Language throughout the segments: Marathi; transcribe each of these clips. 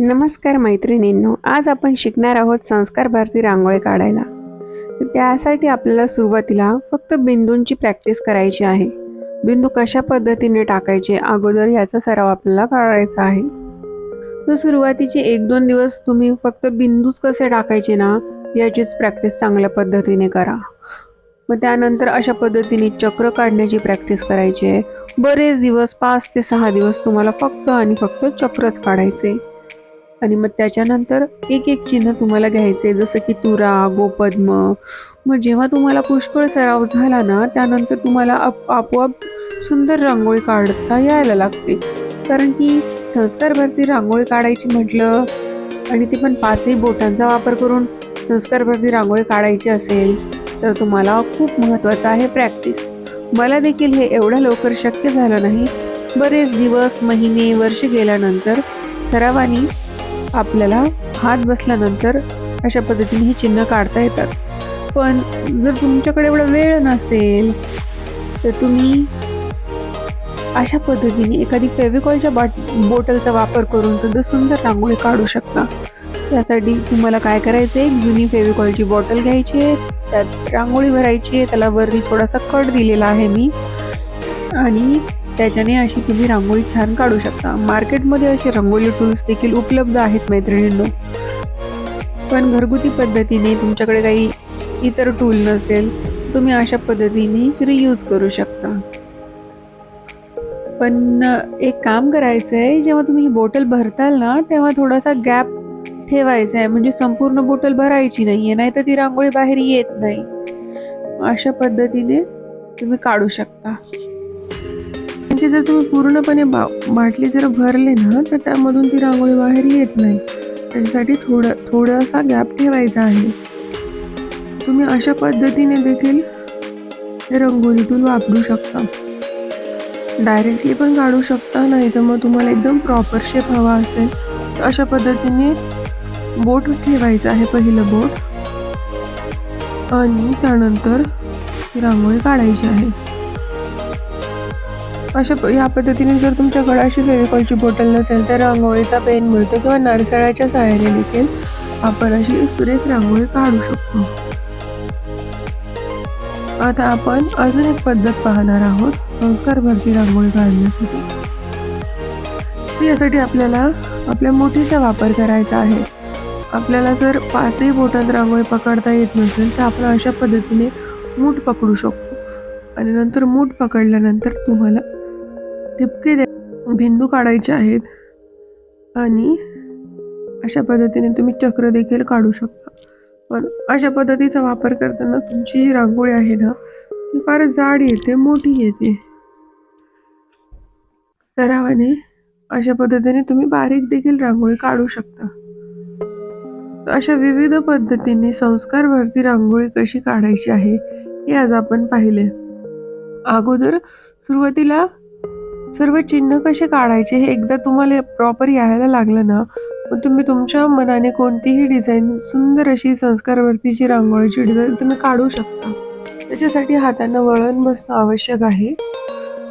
नमस्कार मैत्रिणींनो, आज आपण शिकणार आहोत संस्कार भारती रांगोळी काढायला. तर त्यासाठी आपल्याला सुरुवातीला फक्त बिंदूंची प्रॅक्टिस करायची आहे. बिंदू कशा पद्धतीने टाकायचे अगोदर याचा सराव आपल्याला करायचा आहे. तर सुरुवातीचे 1-2 दिवस तुम्ही फक्त बिंदूच कसे टाकायचे ना याचीच प्रॅक्टिस चांगल्या पद्धतीने करा. मग त्यानंतर अशा पद्धतीने चक्र काढण्याची प्रॅक्टिस करायची आहे. बरेच दिवस 5 ते 6 दिवस तुम्हाला फक्त आणि फक्त चक्रच काढायचे. आणि मग त्याच्यानंतर एक एक चिन्ह तुम्हाला घ्यायचे, जसं की तुरा, गोपद्म. मग जेव्हा तुम्हाला पुष्कळ सराव झाला ना त्यानंतर तुम्हाला आपोआप सुंदर रांगोळी काढता यायला लागते. कारण की संस्कार भारती रांगोळी काढायची म्हटलं आणि ते पण 5ही बोटांचा वापर करून संस्कार भारती रांगोळी काढायची असेल तर तुम्हाला खूप महत्त्वाचं आहे प्रॅक्टिस. मला देखील हे एवढ्या लवकर शक्य झालं नाही. बरेच दिवस, महिने, वर्ष गेल्यानंतर सरावाने आपल्याला हात बसल्यानंतर अशा पद्धतीने ही चिन्ह काढता येतात. पण जर तुमच्याकडे एवढा वेळ नसेल तर तुम्ही अशा पद्धतीने एखादी फेविकॉलच्या बॉटलचा वापर करून सुद्धा सुंदर रांगोळी काढू शकता. त्यासाठी तुम्हाला काय करायचं आहे, एक जुनी फेविकॉलची बॉटल घ्यायची आहे, त्यात रांगोळी भरायची आहे. त्याला वरती थोडासा कट दिलेला आहे मी, आणि त्याच्याने अशी तुम्ही रांगोळी छान काढू शकता. मार्केटमध्ये असे रंगोली टूल्स देखील उपलब्ध आहेत मैत्रिणींनो. पण घरगुती पद्धतीने तुमच्याकडे काही इतर टूल नसेल तुम्ही अशा पद्धतीने रियूज करू शकता. पण एक काम करायचं आहे, जेव्हा तुम्ही ही बॉटल भरताल ना तेव्हा थोडासा गॅप ठेवायचा आहे, म्हणजे संपूर्ण बॉटल भरायची नाही आहे, नाहीतर ती रांगोळी बाहेर येत नाही. अशा पद्धतीने तुम्ही काढू शकता. म्हणजे जर तुम्ही पूर्णपणे बाटली जर भरली ना तर त्यामधून ती रांगोळी बाहेर येत नाही. त्याच्यासाठी थोडासा गॅप ठेवायचा आहे. तुम्ही अशा पद्धतीने देखील हे रंगोली टूल वापरू शकता. डायरेक्टली पण काढू शकता, नाही तर मग तुम्हाला एकदम प्रॉपर शेप हवा असेल तर अशा पद्धतीने बोट ठेवायचं आहे, पहिलं बोट, आणि त्यानंतर रांगोळी काढायची आहे. या पद्धतीने जर तुमच्याकडे अशी फेविकॉलची बॉटल नसेल तर रांगोळीचा पेन मिळतो किंवा नारसाळ्याच्या सहाय्याने देखील आपण अशी सुरेख रांगोळी काढू शकतो. आता आपण अजून एक पद्धत पाहणार आहोत संस्कार भारती रांगोळी काढण्यासाठी. यासाठी आपल्याला आपल्या मुठीचा वापर करायचा आहे. आपल्याला जर 5ही बोटात रांगोळी पकडता येत नसेल तर आपण अशा पद्धतीने मूठ पकडू शकतो, आणि नंतर मूठ पकडल्यानंतर तुम्हाला ठिपके बिंदू काढायचे आहेत, आणि अशा पद्धतीने तुम्ही चक्र देखील काढू शकता. पण अशा पद्धतीचा वापर करताना तुमची जी रांगोळी आहे ना ती फार जाड येते, मोठी येते. सरावाने अशा पद्धतीने तुम्ही बारीक देखील रांगोळी काढू शकता. अशा विविध पद्धतीने संस्कार भारती रांगोळी कशी काढायची आहे हे आज आपण पाहिले. अगोदर सुरुवातीला सर्व चिन्ह कसे काढायचे हे एकदा तुम्हाला प्रॉपर यायला लागलं ना मग तुम्ही तुमच्या मनाने कोणतीही डिझाईन, सुंदर अशी संस्कार भारतीची रांगोळीची डिझाईन तुम्ही काढू शकता. त्याच्यासाठी हातांना वळण बसणं आवश्यक आहे.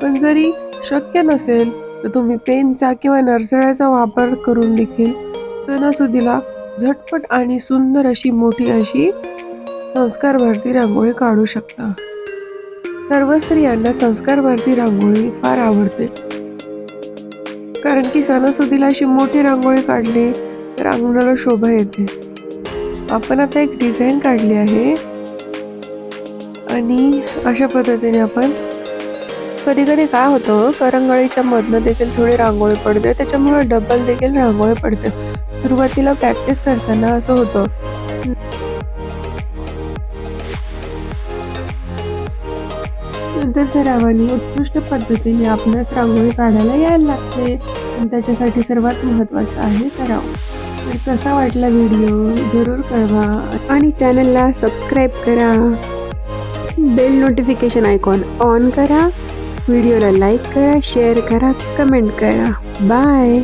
पण जरी शक्य नसेल तर तुम्ही पेनचा किंवा नरसळ्याचा वापर करून देखील सणासुदीला झटपट आणि सुंदर अशी मोठी अशी संस्कार भारती रांगोळी काढू शकता. सर्व स्त्रियांना संस्कार भारती रांगोळी फार आवडते, कारण की सणासुदीला अशी मोठी रांगोळी काढली तर अंगणाला शोभा येते. आपण आता एक डिझाईन काढली आहे, आणि अशा पद्धतीने आपण कधी कधी काय होतं, करंगळीच्या मधनं देखील थोडी रांगोळी पडते, त्याच्यामुळे डबल देखील रांगोळी पडते. सुरुवातीला प्रॅक्टिस करताना असं होतं. नंतर सरावाने उत्कृष्ट पद्धतीने आपणास रांगोळी काढायला यायला लागते, आणि त्याच्यासाठी सर्वात महत्त्वाचं आहे सराव. तर कसा वाटला व्हिडिओ जरूर कळवा, आणि चॅनलला सबस्क्राईब करा, बेल नोटिफिकेशन आयकॉन ऑन करा, व्हिडिओला लाईक करा, शेअर करा, कमेंट करा. बाय.